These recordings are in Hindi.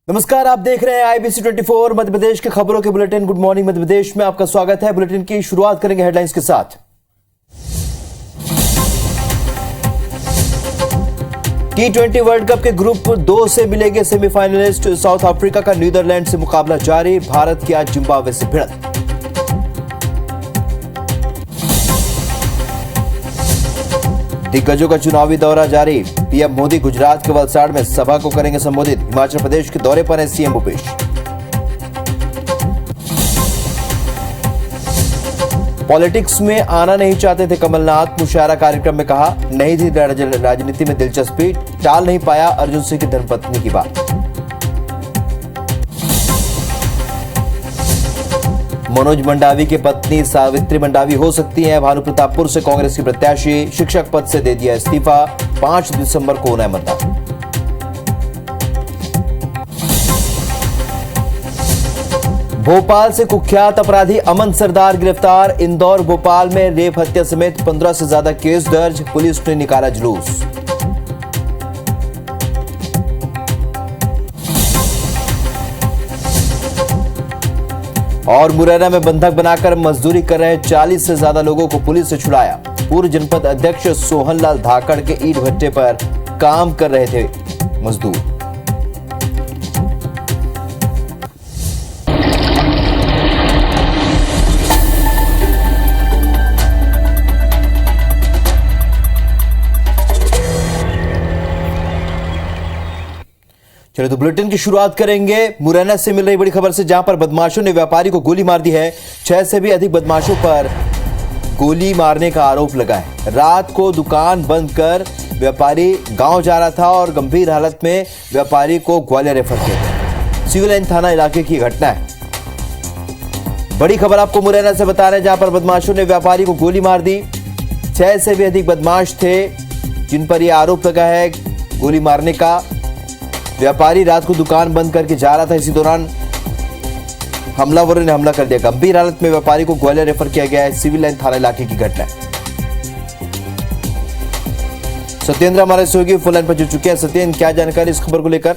नमस्कार, आप देख रहे हैं आईबीसी 24 मध्य प्रदेश के खबरों के bulletin. Good morning Madhya Pradesh में आपका स्वागत है। बुलेटिन की शुरुआत करेंगे हेडलाइंस के साथ। T20 वर्ल्ड कप के ग्रुप 2 से मिलेंगे सेमीफाइनलिस्ट। साउथ अफ्रीका का नीदरलैंड से मुकाबला जारी। भारत की आज जिम्बाब्वे से भिड़ंत। दिग्गजों का चुनावी दौरा जारी। पीएम मोदी गुजरात के वलसाड़ में सभा को करेंगे संबोधित। हिमाचल प्रदेश के दौरे पर है सीएम भूपेश। पॉलिटिक्स में आना नहीं चाहते थे कमलनाथ। मुशायरा कार्यक्रम में कहा, नहीं थी राजनीति में दिलचस्पी। टाल नहीं पाया अर्जुन सिंह की धर्मपत्नी की बात। मनोज मंडावी की पत्नी सावित्री मंडावी हो सकती हैं भानु प्रतापपुर से कांग्रेस की प्रत्याशी। शिक्षक पद से दे दिया इस्तीफा। 5 दिसंबर को होना है मतदान। भोपाल से कुख्यात अपराधी अमन सरदार गिरफ्तार। इंदौर भोपाल में रेप हत्या समेत 15 से ज्यादा केस दर्ज। पुलिस ने निकाला जुलूस। और मुरैना में बंधक बनाकर मजदूरी कर रहे 40 से ज्यादा लोगों को पुलिस से छुड़ाया। पूर्व जनपद अध्यक्ष सोहनलाल धाकड़ के ईंट भट्टे पर काम कर रहे थे मजदूर। चलिए तो बुलेटिन की शुरुआत करेंगे मुरैना से मिल रही बड़ी खबर से, जहां पर बदमाशों ने व्यापारी को गोली मार दी है। 6 से भी अधिक बदमाशों पर गोली मारने का आरोप लगा है। रात को दुकान बंद कर व्यापारी गांव जा रहा था और गंभीर हालत में व्यापारी को ग्वालियर रेफर किया गया। सिविल लाइन थाना इलाके की घटना है। बड़ी खबर आपको मुरैना से बता रहे हैं, जहां पर बदमाशों ने व्यापारी को गोली मार दी। 6 से भी अधिक बदमाश थे जिन पर यह आरोप लगा है गोली मारने का। व्यापारी रात को दुकान बंद करके जा रहा था। इसी दौरान हमलावरों ने हमला कर दिया। गंभीर हालत में व्यापारी को ग्वालियर रेफर किया गया है। सिविल लाइन थाना इलाके की घटना है। सत्येंद्र हमारे सहयोगी फोन लाइन पर जुड़ चुके हैं। सत्येंद्र, क्या जानकारी इस खबर को लेकर?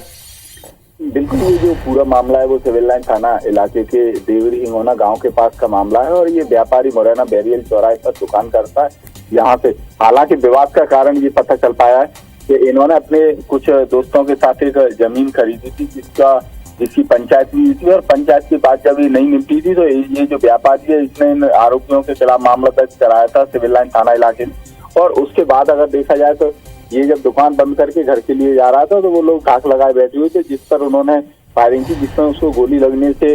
बिल्कुल, ये जो पूरा मामला है वो सिविल लाइन थाना इलाके के देवरी हिंगोना गांव के पास का मामला है और ये व्यापारी मुरैना बैरियल चौराहे पर दुकान करता है यहाँ पे। हालांकि विवाद का कारण ये पता चल पाया है कि इन्होंने अपने कुछ दोस्तों के साथ एक जमीन खरीदी थी जिसकी पंचायत हुई थी और पंचायत की बात जब ये नहीं निपटी थी तो ये जो व्यापारी है इसने इन आरोपियों के खिलाफ मामला दर्ज कराया था सिविल लाइन थाना इलाके में। और उसके बाद अगर देखा जाए तो ये जब दुकान बंद करके घर के लिए जा रहा था तो वो लोग घाक लगाए बैठे हुए थे, जिस पर उन्होंने फायरिंग की, जिसमें उसको गोली लगने से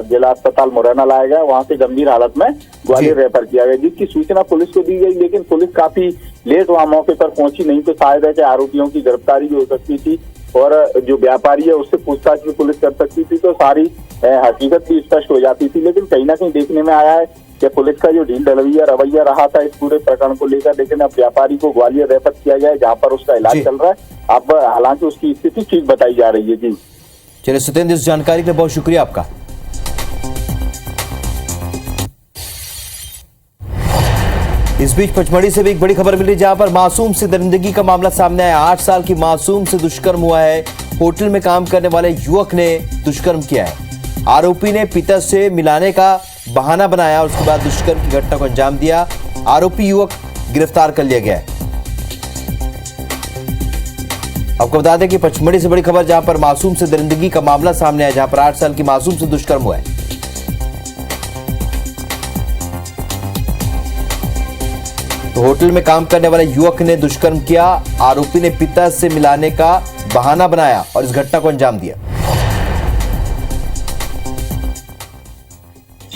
जिला अस्पताल मुरैना लाया गया। वहां से गंभीर हालत में ग्वालियर रेफर किया गया, जिसकी सूचना पुलिस को दी गई, लेकिन पुलिस काफी लेट वहां मौके पर पहुंची। नहीं तो शायद है कि आरोपियों की गिरफ्तारी भी हो सकती थी और जो व्यापारी है उससे पूछताछ भी पुलिस कर सकती थी, तो सारी हकीकत भी स्पष्ट हो जाती थी। लेकिन कहीं ना कहीं देखने में आया है कि पुलिस का जो ढील रवैया रहा था इस पूरे प्रकरण को लेकर, लेकिन अब व्यापारी को ग्वालियर रेफर किया गया है जहाँ पर उसका इलाज चल रहा है। अब हालांकि उसकी स्थिति ठीक बताई जा रही है। जी चलिए सत्येंद्र, इस जानकारी के लिए बहुत शुक्रिया आपका। इस बीच पचमढ़ी से भी एक बड़ी खबर मिल रही, जहां पर मासूम से दरिंदगी का मामला सामने आया। 8 साल की मासूम से दुष्कर्म हुआ है। होटल में काम करने वाले युवक ने दुष्कर्म किया है। आरोपी ने पिता से मिलाने का बहाना बनाया और उसके बाद दुष्कर्म की घटना को अंजाम दिया। आरोपी युवक गिरफ्तार कर लिया गया है। आपको बता दें कि पचमढ़ी से बड़ी खबर, जहां पर मासूम से दरिंदगी का मामला सामने आया, जहां पर 8 साल की मासूम से दुष्कर्म हुआ है। तो होटल में काम करने वाले युवक ने दुष्कर्म किया। आरोपी ने पिता से मिलाने का बहाना बनाया और इस घटना को अंजाम दिया।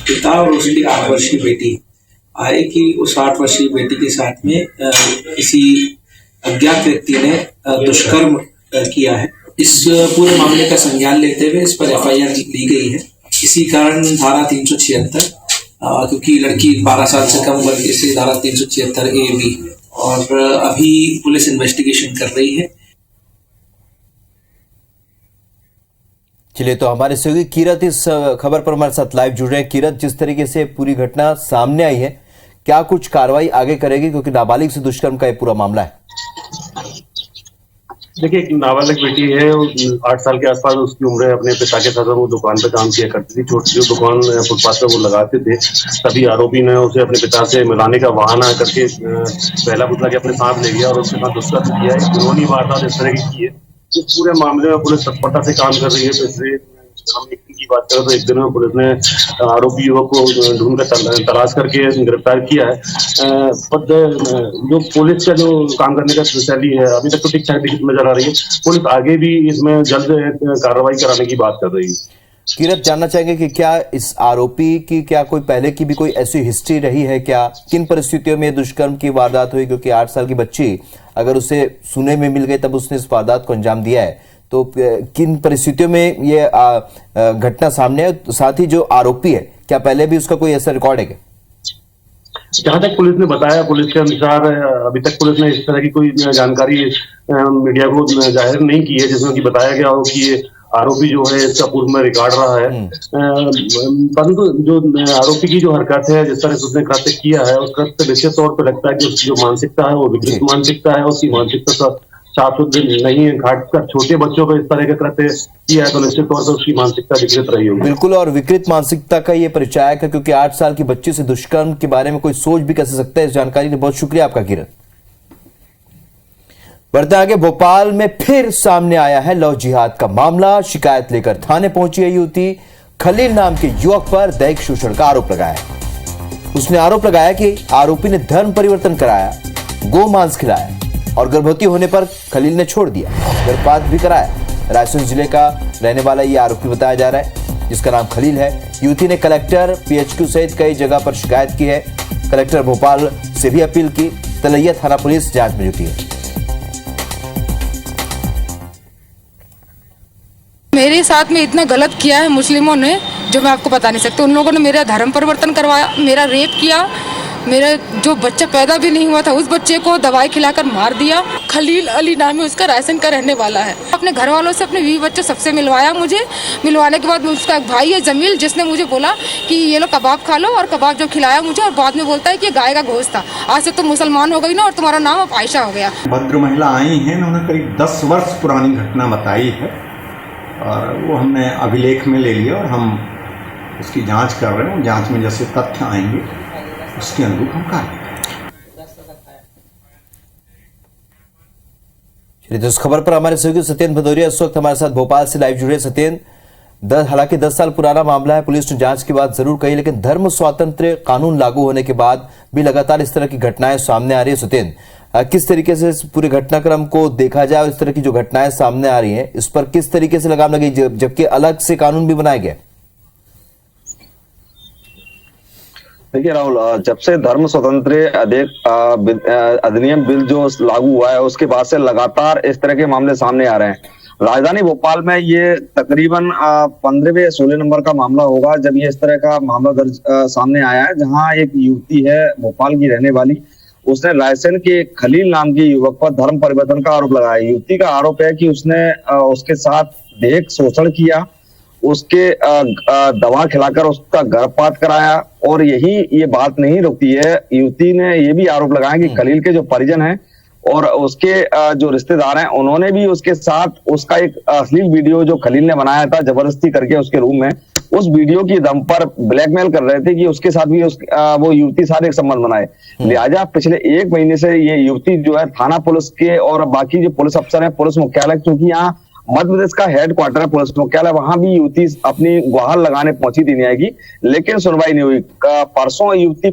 पिता और उसकी 8 वर्ष की बेटी आए कि उस 8 वर्षीय बेटी के साथ में किसी अज्ञात व्यक्ति ने दुष्कर्म किया है। इस पूरे मामले का संज्ञान लेते हुए इस पर एफआईआर ली गई है। इसी कारण धारा 376, क्योंकि लड़की 12 साल से कम उम्र की, इसलिए धारा 376 ए बी, और अभी पुलिस इन्वेस्टिगेशन कर रही है। चलिए तो हमारे सहयोगी किरत इस खबर पर हमारे साथ लाइव जुड़ रहे हैं। किरत, जिस तरीके से पूरी घटना सामने आई है, क्या कुछ कार्रवाई आगे करेगी, क्योंकि नाबालिग से दुष्कर्म का ये पूरा मामला है? देखिए, एक नाबालिग बेटी है, 8 साल के आसपास उसकी उम्र है। अपने पिता के साथ वो दुकान पे काम किया करती थी। छोटी सी दुकान फुटपाथ पे वो लगाते थे। तभी आरोपी ने उसे अपने पिता से मिलाने का बहाना करके पहला पुतला के अपने साथ ले गया और उसके साथ दुष्कर्म किया है। घिनौनी वारदात इस तरह की है। इस पूरे मामले में पुलिस तत्परता से काम कर रही है। पिछले हम एक दिन की बात करें तो एक दिन में पुलिस ने आरोपी युवक को ढूंढ कर तलाश करके गिरफ्तार किया है। पर जो पुलिस का जो काम करने का शैली है अभी तक तो ठीक ठाक नजर आ रही है। पुलिस आगे भी इसमें जल्द कार्रवाई कराने की बात कर रही है। किरत, जानना चाहेंगे कि क्या इस आरोपी की क्या कोई पहले की भी कोई ऐसी हिस्ट्री रही है क्या? किन परिस्थितियों में दुष्कर्म की वारदात हुई? क्योंकि 8 साल की बच्ची अगर उसे सुने में मिल गई तब उसने इस वारदात को अंजाम दिया है, तो किन परिस्थितियों में ये घटना सामने है? साथ ही जो आरोपी है क्या पहले भी उसका कोई ऐसा रिकॉर्ड है क्या? जहां तक पुलिस ने बताया, पुलिस के अनुसार अभी तक पुलिस ने इस तरह की कोई जानकारी मीडिया को जाहिर नहीं की है जिसमें कि बताया गया हो कि ये आरोपी जो है इसका पूर्व में रिकॉर्ड रहा है। परंतु जो आरोपी की जो हरकत है, जिस तरह से उसने कृत्य किया है, उस कृत्य से निश्चित तौर पर लगता है कि उसकी जो मानसिकता है वो विकृत मानसिकता है। उसकी मानसिकता साफ सुथरी नहीं है। खासकर छोटे बच्चों पर इस तरह का कृत्य किया है तो निश्चित तौर पर उसकी मानसिकता विकृत रही होगी। बिल्कुल, और विकृत मानसिकता का ये परिचायक है, क्योंकि 8 साल की बच्ची से दुष्कर्म के बारे में कोई सोच भी कैसे सकता है। इस जानकारी के बहुत शुक्रिया आपका किरण। बढ़ते आगे, भोपाल में फिर सामने आया है लव जिहाद का मामला। शिकायत लेकर थाने पहुंची है युवती। खलील नाम के युवक पर दैहिक शोषण का आरोप लगाया। उसने आरोप लगाया कि आरोपी ने धर्म परिवर्तन कराया, गोमांस खिलाया और गर्भवती होने पर खलील ने छोड़ दिया, गर्भपात भी कराया। रायसेन जिले का रहने वाला यह आरोपी बताया जा रहा है, जिसका नाम खलील है। युवती ने कलेक्टर, पीएचक्यू सहित कई जगह पर शिकायत की है। कलेक्टर भोपाल से भी अपील की। तलैया थाना पुलिस जांच में जुटी है। मेरे साथ में इतना गलत किया है मुस्लिमों ने जो मैं आपको बता नहीं सकती। उन लोगों ने मेरा धर्म परिवर्तन करवाया, मेरा रेप किया, मेरा जो बच्चा पैदा भी नहीं हुआ था उस बच्चे को दवाई खिलाकर मार दिया। खलील अली नाम है उसका, रायसेन का रहने वाला है। अपने घर वालों से, अपने बीवी बच्चों सबसे मिलवाया मुझे। मिलवाने के बाद उसका एक भाई है जमील, जिसने मुझे बोला कि ये लो कबाब खा लो, और कबाब जो खिलाया मुझे, और बाद में बोलता है कि गाय का गोश्त था। आज से तुम मुसलमान हो गई ना और तुम्हारा नाम अब आयशा हो गया। भद्र महिला आई हैं, उन्होंने करीब 10 वर्ष पुरानी घटना बताई है और वो हमने अभिलेख में ले लिया और हम उसकी जांच कर रहे हैं। जांच में जैसे तथ्य आएंगे उसके अनुरूप हम कार्य करेंगे। चलिए, तो इस खबर पर हमारे सहयोगी सत्येंद्र भदौरिया इस वक्त हमारे साथ भोपाल से लाइव जुड़े। सत्येंद्र, हालांकि 10 साल पुराना मामला है, पुलिस ने जांच की बात जरूर कही, लेकिन धर्म स्वातंत्र्य कानून लागू होने के बाद भी लगातार इस तरह की घटनाएं सामने आ रही है। सत्येंद्र, किस तरीके से इस पूरे घटनाक्रम को देखा जाए और इस तरह की जो घटनाएं सामने आ रही हैं, इस पर किस तरीके से लगाम लगी, जबकि अलग से कानून भी बनाया गया? देखिए राहुल, जब से धर्म स्वतंत्र अधिनियम बिल जो लागू हुआ है उसके बाद से लगातार इस तरह के मामले सामने आ रहे हैं। राजधानी भोपाल में ये तकरीबन 15वें या 16 नंबर का मामला होगा जब ये इस तरह का मामला दर्ज सामने आया है, जहां एक युवती है भोपाल की रहने वाली, उसने रायसेन के खलील नाम के युवक पर धर्म परिवर्तन का आरोप लगाया। युवती का आरोप है कि उसने उसके साथ दैहिक शोषण किया, उसके दवा खिलाकर उसका गर्भपात कराया, और ये बात नहीं रुकती है। युवती ने ये भी आरोप लगाया कि खलील के जो परिजन हैं और उसके जो रिश्तेदार हैं, उन्होंने भी उसके साथ उसका एक अश्लील वीडियो जो खलील ने बनाया था जबरदस्ती करके उसके रूम में, उस वीडियो की दम पर ब्लैकमेल कर रहे थे कि उसके साथ भी वो युवती साथ एक संबंध बनाए। लिहाजा पिछले 1 महीने से ये युवती जो है थाना पुलिस के और बाकी जो पुलिस अफसर है पुलिस मुख्यालय, क्योंकि यहाँ मध्य प्रदेश का हेडक्वार्टर है पुलिस मुख्यालय, वहां भी युवती अपनी गुहार लगाने पहुंची थी न्याय की, लेकिन सुनवाई नहीं हुई।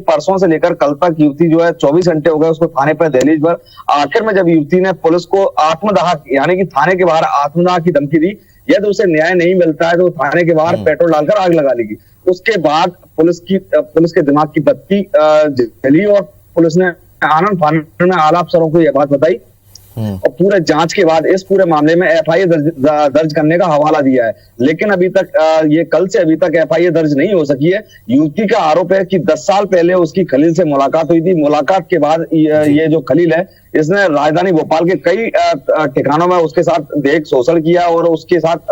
परसों से लेकर कल तक युवती जो है 24 घंटे हो गए उसको थाने पर दहलीज पर। आखिर में जब युवती ने पुलिस को आत्मदाह यानी कि थाने के बाहर आत्मदाह की धमकी दी, यदि उसे न्याय नहीं मिलता है तो थाने के बाहर पेट्रोल डालकर आग लगा लेगी। उसके बाद पुलिस के दिमाग की बत्ती जली और पुलिस ने आनंद फानन में आला अफसरों को यह बात बताई और पूरे जांच के बाद इस पूरे मामले में एफआईआर दर्ज करने का हवाला दिया है। लेकिन अभी तक ये कल से अभी तक एफआईआर दर्ज नहीं हो सकी है। युवती का आरोप है कि 10 साल पहले उसकी खलील से मुलाकात हुई थी। मुलाकात के बाद ये जो खलील है इसने राजधानी भोपाल के कई ठिकानों में उसके साथ दैहिक शोषण किया और उसके साथ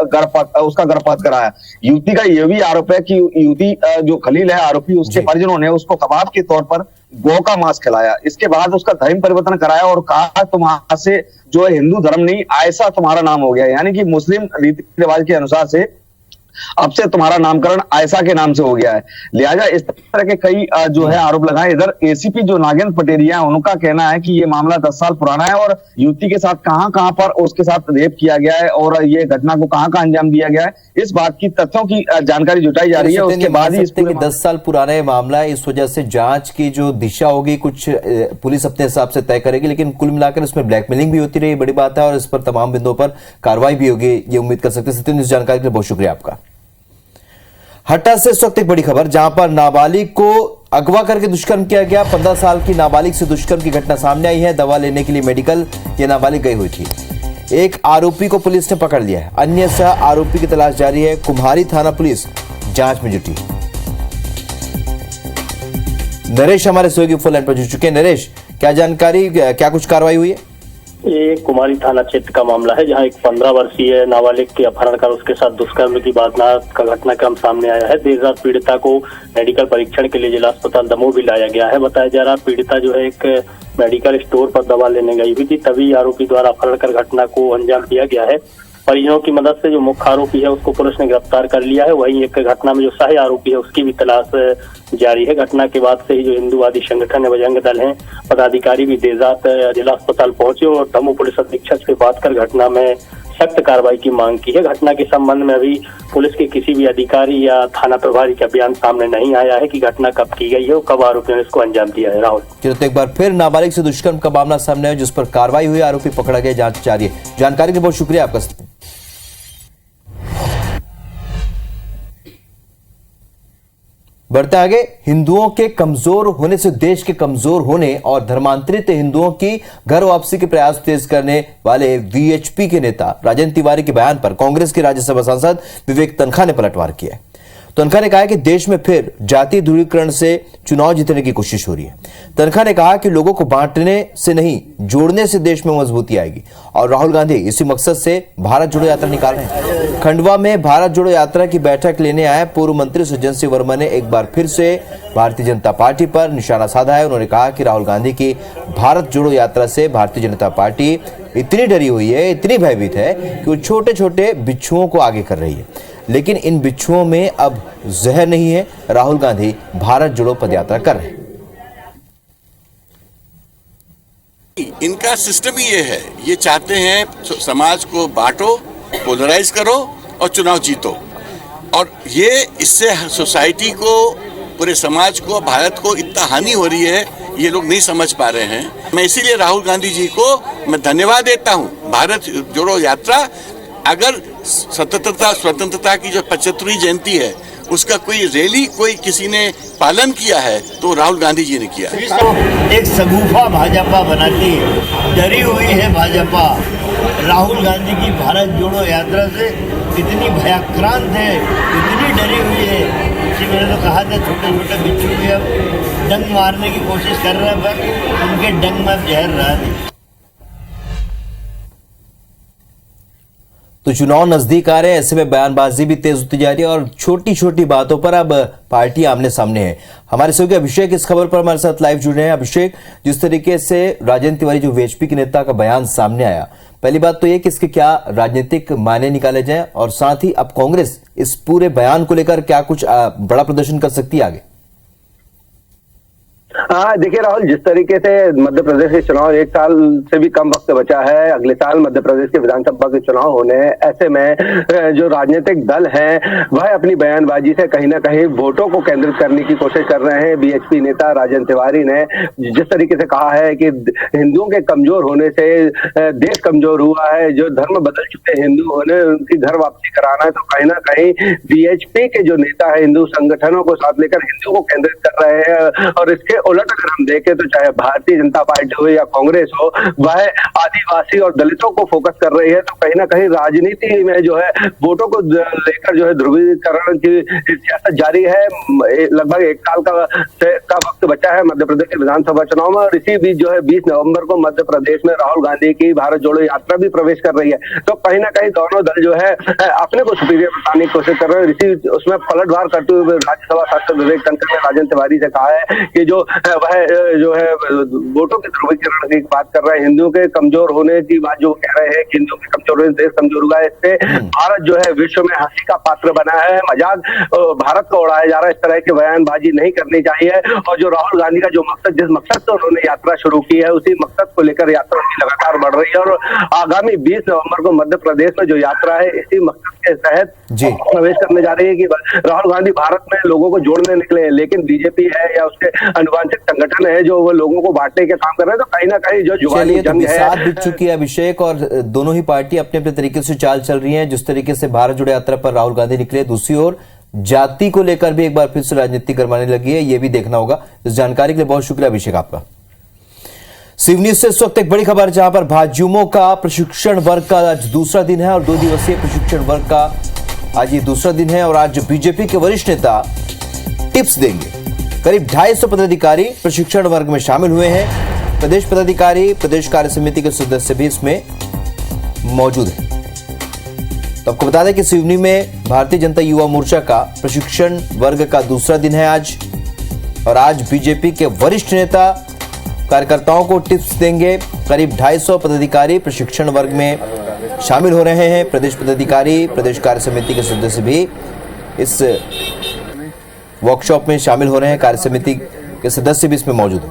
उसका गर्भपात कराया। युवती का यह भी आरोप है कि युवती जो खलील है आरोपी, उसके परिजनों ने उसको कबाब के तौर पर गौ का मांस खिलाया, इसके बाद उसका धर्म परिवर्तन कराया और कहा तुम वहां से जो है हिंदू धर्म नहीं आयसा तुम्हारा नाम हो गया, यानी कि मुस्लिम रीति रिवाज के अनुसार से अब से तुम्हारा नामकरण आयशा के नाम से हो गया है। लिहाजा इस तरह के कई जो है आरोप लगाए। इधर एसीपी जो नागेंद्र पटेरिया है उनका कहना है कि ये मामला 10 साल पुराना है और युवती के साथ कहां पर उसके साथ रेप किया गया है और ये घटना को कहां अंजाम दिया गया है, इस बात की तथ्यों की जानकारी जुटाई जा रही है। उसके बाद ही 10 साल पुराना ये मामला है, इस वजह से जांच की जो दिशा होगी कुछ पुलिस अपने हिसाब से तय करेगी, लेकिन कुल मिलाकर इसमें ब्लैकमेलिंग भी होती रही, बड़ी बात है, और इस पर तमाम बिंदुओं पर कार्रवाई भी होगी, ये उम्मीद कर सकते हैं। सत्येंद्र, इस जानकारी के लिए बहुत शुक्रिया आपका। हट्टा से इस वक्त एक बड़ी खबर, जहां पर नाबालिग को अगवा करके दुष्कर्म किया गया। 15 साल की नाबालिग से दुष्कर्म की घटना सामने आई है। दवा लेने के लिए मेडिकल ये नाबालिग गई हुई थी। एक आरोपी को पुलिस ने पकड़ लिया है, अन्य 6 आरोपी की तलाश जारी है। कुम्हारी थाना पुलिस जांच में जुटी। नरेश हमारे सहयोगी फोन लाइन पर जुड़ चुके हैं। नरेश, क्या जानकारी, क्या कुछ कार्रवाई हुई है? ये कुमारी थाना क्षेत्र का मामला है, जहां एक 15 वर्षीय नाबालिग के अपहरण कर उसके साथ दुष्कर्म की वारदात का घटनाक्रम सामने आया है। देर रात पीड़िता को मेडिकल परीक्षण के लिए जिला अस्पताल दमोह भी लाया गया है। बताया जा रहा है पीड़िता जो है एक मेडिकल स्टोर पर दवा लेने गई हुई थी, तभी आरोपी द्वारा अपहरण कर घटना को अंजाम दिया गया है। परिजनों की मदद से जो मुख्य आरोपी है उसको पुलिस ने गिरफ्तार कर लिया है। वहीं एक घटना में जो सह आरोपी है उसकी भी तलाश जारी है। घटना के बाद से ही जो हिंदूवादी संगठन है बजरंग दल है, पदाधिकारी भी देर रात जिला अस्पताल पहुंचे और दमोह पुलिस अधीक्षक से बात कर घटना में सख्त कार्रवाई की मांग की है। घटना के संबंध में अभी पुलिस के किसी भी अधिकारी या थाना प्रभारी का बयान सामने नहीं आया है कि घटना कब की गई है और कब आरोपियों ने इसको अंजाम दिया है। राहुल, चलो तो एक बार फिर नाबालिग से दुष्कर्म का मामला सामने आया, जिस पर कार्रवाई हुई, आरोपी पकड़ा गया, जांच जारी है। जानकारी के लिए बहुत शुक्रिया आपका। बढ़ते आगे, हिंदुओं के कमजोर होने से देश के कमजोर होने और धर्मांतरित हिंदुओं की घर वापसी के प्रयास तेज करने वाले वीएचपी के नेता राजेंद्र तिवारी के बयान पर कांग्रेस के राज्यसभा सांसद विवेक तन्खा ने पलटवार किया। तन्खा ने कहा कि देश में फिर जातीय ध्रुवीकरण से चुनाव जीतने की कोशिश हो रही है। तन्खा ने कहा कि लोगों को बांटने से नहीं, जोड़ने से देश में मजबूती आएगी, और राहुल गांधी इसी मकसद से भारत जोड़ो यात्रा निकाल रहे हैं। खंडवा में भारत जोड़ो यात्रा की बैठक लेने आए पूर्व मंत्री सज्जन सिंह वर्मा ने एक बार फिर से भारतीय जनता पार्टी पर निशाना साधा है। उन्होंने कहा कि राहुल गांधी की भारत जोड़ो यात्रा से भारतीय जनता पार्टी इतनी डरी हुई है, इतनी भयभीत है कि वो छोटे छोटे बिच्छुओं को आगे कर रही है, लेकिन इन बिच्छुओं में अब जहर नहीं है। राहुल गांधी भारत जोड़ो पदयात्रा कर रहे हैं। इनका सिस्टम ही ये है, ये चाहते हैं समाज को बांटो, पोलराइज करो और चुनाव जीतो, और ये इससे सोसाइटी को, पूरे समाज को, भारत को इतना हानि हो रही है, ये लोग नहीं समझ पा रहे हैं। मैं इसीलिए राहुल गांधी जी को मैं धन्यवाद देता हूँ। भारत जोड़ो यात्रा, अगर स्वतंत्रता की जो 75वीं जयंती है उसका कोई रैली कोई किसी ने पालन किया है तो राहुल गांधी जी ने किया। एक सगुफा भाजपा बनाती है, डरी हुई है भाजपा राहुल गांधी की भारत जोड़ो यात्रा से, इतनी भयाक्रांत है, इतनी डरी हुई है कि मैंने तो कहा था छोटे छोटे बिच्छू भी अब डंग मारने की कोशिश कर रहे हैं, पर उनके डंग में जहर रहा नहीं। तो चुनाव नजदीक आ रहे हैं, ऐसे में बयानबाजी भी तेज होती जा रही है और छोटी छोटी बातों पर अब पार्टी आमने सामने है। हमारे सहयोगी अभिषेक इस खबर पर हमारे साथ लाइव जुड़े हैं। अभिषेक, जिस तरीके से राजेंद्र तिवारी जो वीएचपी के नेता का बयान सामने आया, पहली बात तो ये कि इसके क्या राजनीतिक मायने निकाले जाएं, और साथ ही अब कांग्रेस इस पूरे बयान को लेकर क्या कुछ बड़ा प्रदर्शन कर सकती है आगे? हाँ, देखिए राहुल, जिस तरीके से मध्य प्रदेश के चुनाव 1 साल से भी कम वक्त बचा है, अगले साल मध्य प्रदेश के विधानसभा के चुनाव होने हैं, ऐसे में जो राजनीतिक दल हैं वह अपनी बयानबाजी से कहीं ना कहीं वोटों को केंद्रित करने की कोशिश कर रहे हैं। बीएचपी नेता राजेंद्र तिवारी ने जिस तरीके से कहा है कि हिंदुओं के कमजोर होने से देश कमजोर हुआ है, जो धर्म बदल चुके हिंदू होने उनकी घर वापसी कराना है, तो कहीं ना कहीं बीएचपी के जो नेता है हिंदू संगठनों को साथ लेकर हिंदुओं को केंद्रित कर रहे हैं। और इसके उलट अगर हम देखें तो चाहे भारतीय जनता पार्टी हो या कांग्रेस हो, वह आदिवासी और दलितों को फोकस कर रही है, तो कहीं ना कहीं राजनीति में जो है वोटों को लेकर जो है ध्रुवीकरण की सियासत जारी है। लगभग 1 साल का वक्त बचा है मध्य प्रदेश के विधानसभा चुनाव में, और इसी बीच जो है 20 नवंबर को मध्य प्रदेश में राहुल गांधी की भारत जोड़ो यात्रा भी प्रवेश कर रही है। तो कहीं ना कहीं दोनों दल जो है अपने को सुपीरियर बताने की कोशिश कर रहे हैं। इसी उसमें पलटवार करते हुए राज्यसभा सांसद विवेक तन्खा ने राजेंद्र तिवारी से कहा है कि जो वह जो है वोटों के ध्रुवीकरण की बात कर रहे हैं, हिंदुओं के कमजोर होने की बात जो कह रहे हैं कि हिंदुओं के कमजोर होने से देश कमजोर हुआ है। इससे भारत जो है विश्व में हंसी का पात्र बना है, मजाक भारत को उड़ाया जा रहा है। इस तरह की बयानबाजी नहीं करनी चाहिए। और जो राहुल गांधी का जो मकसद, जिस मकसद से उन्होंने यात्रा शुरू की है, उसी मकसद को लेकर यात्रा उनकी लगातार बढ़ रही है। और आगामी 20 नवंबर को मध्य प्रदेश में जो यात्रा है, इसी मकसद के तहत प्रवेश करने जा रही है कि राहुल गांधी भारत में लोगों को जोड़ने निकले हैं, लेकिन बीजेपी है या उसके अनुवांशिक संगठन है जो वो लोगों को बांटने के काम कर रहे हैं। तो कहीं ना कहीं जो जुबानी जंग है, साथ बिक चुकी है अभिषेक, और दोनों ही पार्टी अपने अपने तरीके से चाल चल रही है। जिस तरीके से भारत जोड़ो यात्रा पर राहुल गांधी निकले, दूसरी ओर जाति को लेकर भी एक बार फिर से राजनीति करवाने लगी है, ये भी देखना होगा। इस जानकारी के लिए बहुत शुक्रिया अभिषेक आपका। सिवनी से इस वक्त एक बड़ी खबर, जहां पर भाजयुमो का प्रशिक्षण वर्ग का आज दूसरा दिन है और 2 दिवसीय प्रशिक्षण वर्ग का आज ये दूसरा दिन है। और आज बीजेपी के वरिष्ठ नेता टिप्स देंगे। करीब 250 पदाधिकारी प्रशिक्षण वर्ग में शामिल हुए हैं। प्रदेश पदाधिकारी, प्रदेश कार्य समिति के सदस्य भी इसमें मौजूद हैं। तो आपको बता दें कि सिवनी में भारतीय जनता युवा मोर्चा का प्रशिक्षण वर्ग का दूसरा दिन है आज, और आज बीजेपी के वरिष्ठ नेता कार्यकर्ताओं को टिप्स देंगे। करीब 250 पदाधिकारी प्रशिक्षण वर्ग में शामिल हो रहे हैं। प्रदेश पदाधिकारी, प्रदेश कार्य समिति के सदस्य भी इस वर्कशॉप में शामिल हो रहे हैं। कार्य समिति के सदस्य भी इसमें मौजूद हैं।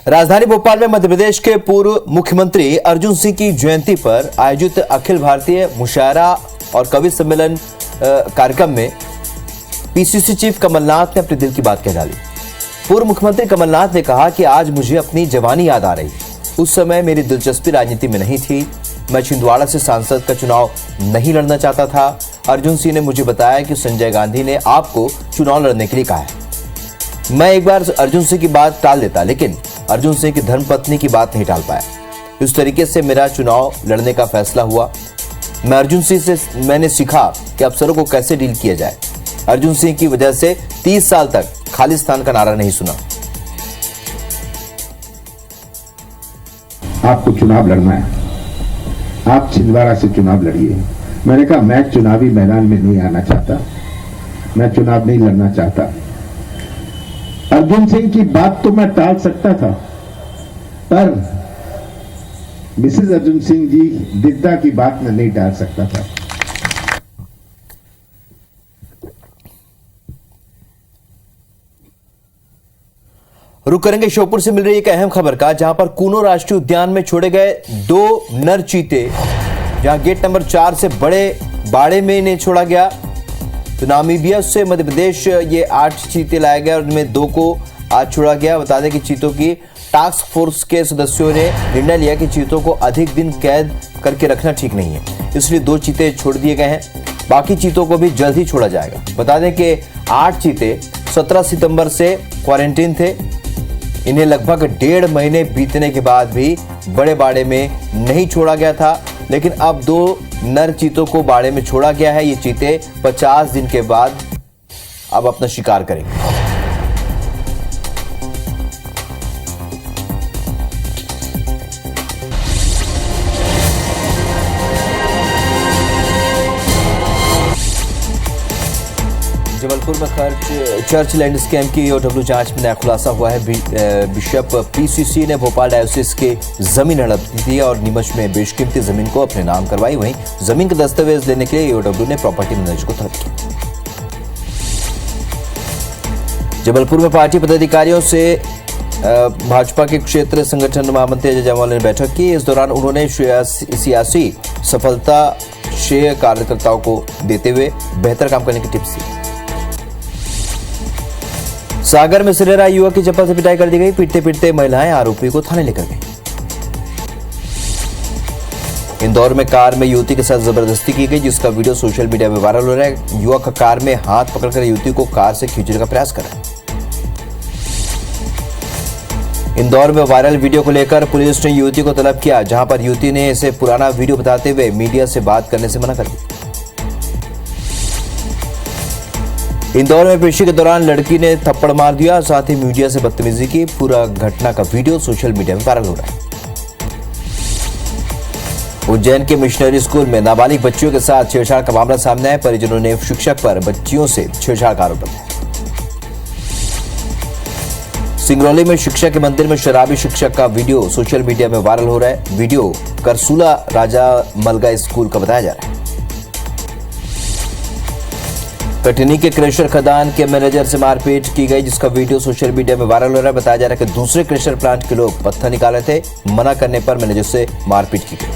राजधानी भोपाल में मध्य प्रदेश के पूर्व मुख्यमंत्री अर्जुन सिंह की जयंती पर आयोजित अखिल भारतीय मुशायरा और कवि सम्मेलन कार्यक्रम में पीसीसी चीफ कमलनाथ ने अपने दिल की बात कह डाली। पूर्व मुख्यमंत्री कमलनाथ ने कहा कि आज मुझे अपनी जवानी याद आ रही है। उस समय मेरी दिलचस्पी राजनीति में नहीं थी। मैं छिंदवाड़ा से सांसद का चुनाव नहीं लड़ना चाहता था। अर्जुन सिंह ने मुझे बताया कि संजय गांधी ने आपको चुनाव लड़ने के लिए कहा है। मैं एक बार अर्जुन सिंह की बात टाल देता, लेकिन अर्जुन सिंह की धर्मपत्नी की बात नहीं टाल पाया। इस तरीके से मेरा चुनाव लड़ने का फैसला हुआ। मैं अर्जुन सिंह से मैंने सीखा कि अफसरों को कैसे डील किया जाए। अर्जुन सिंह की वजह से 30 साल तक खालिस्तान का नारा नहीं सुना। आपको चुनाव लड़ना है, आप छिंदवाड़ा से चुनाव लड़िए। मैंने कहा मैं चुनावी मैदान में नहीं आना चाहता, मैं चुनाव नहीं लड़ना चाहता। अर्जुन सिंह की बात तो मैं टाल सकता था, पर मिसेज अर्जुन सिंह जी दिग्धा की बात मैं नहीं टाल सकता था। रुक करेंगे श्योपुर से मिल रही एक अहम खबर का, जहां पर कूनो राष्ट्रीय उद्यान में छोड़े गए 2 नर चीते, जहां गेट नंबर 4 से बड़े बाड़े में इन्हें छोड़ा गया। तो नामीबिया से मध्य प्रदेश ये 8 चीते लाए गए और इनमें 2 को आज छोड़ा गया। बता दें कि चीतों की टास्क फोर्स के सदस्यों ने निर्णय लिया कि चीतों को अधिक दिन कैद करके रखना ठीक नहीं है, इसलिए 2 चीते छोड़ दिए गए हैं। बाकी चीतों को भी जल्द ही छोड़ा जाएगा। बता दें कि 8 चीते 17 सितंबर से क्वारंटीन थे। इन्हें लगभग 1.5 महीने बीतने के बाद भी बड़े बाड़े में नहीं छोड़ा गया था, लेकिन अब 2 नर चीतों को बाड़े में छोड़ा गया है। ये चीते 50 दिन के बाद अब अपना शिकार करेंगे। जबलपुर में चर्च लैंड स्कैम की ईओडब्ल्यू जांच में नया खुलासा हुआ है। बिशप पीसीसी ने भोपाल डायोसिस के जमीन हड़प दी और नीमच में बेशकीमती जमीन को अपने नाम करवाई। वहीं जमीन के दस्तावेज लेने के लिए ईओडब्ल्यू ने प्रॉपर्टी मैनेजर को तलब किया। जबलपुर में पार्टी पदाधिकारियों से भाजपा के क्षेत्र संगठन महामंत्री अजय जायसवाल ने बैठक की। इस दौरान उन्होंने सियासी सफलता श्रेय कार्यकर्ताओं को देते हुए बेहतर काम करने की टिप्स दी। सागर में सिरेरा युवक की चप्पल से पिटाई कर दी गई। पीटते पीटते महिलाएं आरोपी को थाने लेकर गई। इंदौर में कार में युवती के साथ जबरदस्ती की गई, जिसका वीडियो सोशल मीडिया में वायरल हो रहा है। युवक कार में हाथ पकड़कर युवती को कार से खींचने का प्रयास कर रहा है। इंदौर में वायरल वीडियो को लेकर पुलिस ने युवती को तलब किया, जहां पर युवती ने इसे पुराना वीडियो बताते हुए मीडिया से बात करने से मना कर दिया। इंदौर में पेशी के दौरान लड़की ने थप्पड़ मार दिया, साथ ही मीडिया से बदतमीजी की। पूरा घटना का वीडियो सोशल मीडिया में वायरल हो रहा है। उज्जैन के मिशनरी स्कूल में नाबालिग बच्चियों के साथ छेड़छाड़ का मामला सामने आया। परिजनों ने शिक्षक पर बच्चियों से छेड़छाड़ का आरोप लगाया। सिंगरौली में शिक्षक के मंदिर में शराबी शिक्षक का वीडियो सोशल मीडिया में वायरल हो रहा है। वीडियो करसूला राजा मलगा स्कूल का बताया जा रहा है। कटनी के क्रेशर खदान के मैनेजर से मारपीट की गई, जिसका वीडियो सोशल मीडिया में वायरल हो रहा है। बताया जा रहा है कि दूसरे क्रेशर प्लांट के लोग पत्थर निकाले थे, मना करने पर मैनेजर से मारपीट की गई।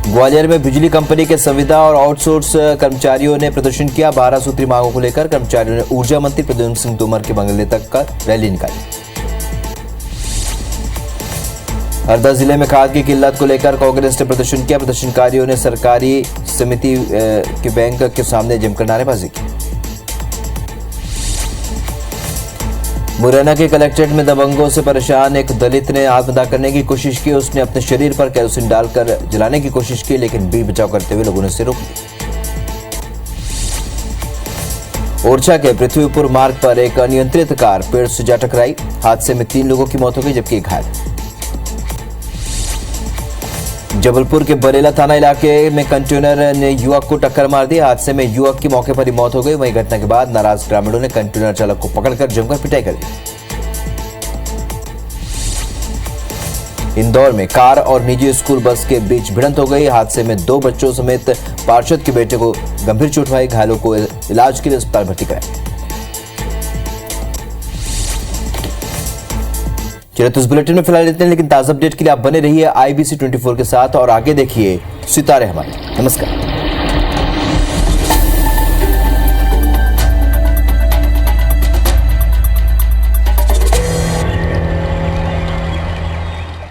ग्वालियर में बिजली कंपनी के संविदा और आउटसोर्स कर्मचारियों ने प्रदर्शन किया। 12 सूत्री मांगों को लेकर कर्मचारियों ने ऊर्जा मंत्री प्रद्युम्न सिंह तोमर के बंगले तक का रैली निकाली। हरदा जिले में खाद की किल्लत को लेकर कांग्रेस ने प्रदर्शन किया। प्रदर्शनकारियों ने सरकारी समिति के बैंक के सामने जमकर नारेबाजी की। मुरैना के कलेक्ट्रेट में दबंगों से परेशान एक दलित ने आत्मदाह करने की कोशिश की। उसने अपने शरीर पर केरोसिन डालकर जलाने की कोशिश की, लेकिन बीच बचाव करते हुए लोगों ने उसे रोक लिया। ओरछा के पृथ्वीपुर मार्ग पर एक अनियंत्रित कार पेड़ से जा टकराई। हादसे में 3 लोगों की मौत हो गई, जबकि एक घायल। जबलपुर के बरेला थाना इलाके में कंटेनर ने युवक को टक्कर मार दी। हादसे में युवक की मौके पर ही मौत हो गई। वहीं घटना के बाद नाराज ग्रामीणों ने कंटेनर चालक को पकड़कर जमकर पिटाई कर दी। इंदौर में कार और निजी स्कूल बस के बीच भिड़ंत हो गई। हादसे में 2 बच्चों समेत पार्षद के बेटे को गंभीर चोट आई। घायलों को इलाज के लिए अस्पताल भर्ती कराया। चलिए तो इस बुलेटिन में फिलहाल इतने, लेकिन ताजा अपडेट के लिए आप बने रहिए IBC 24 के साथ और आगे देखिए सितारे हमारे। नमस्कार।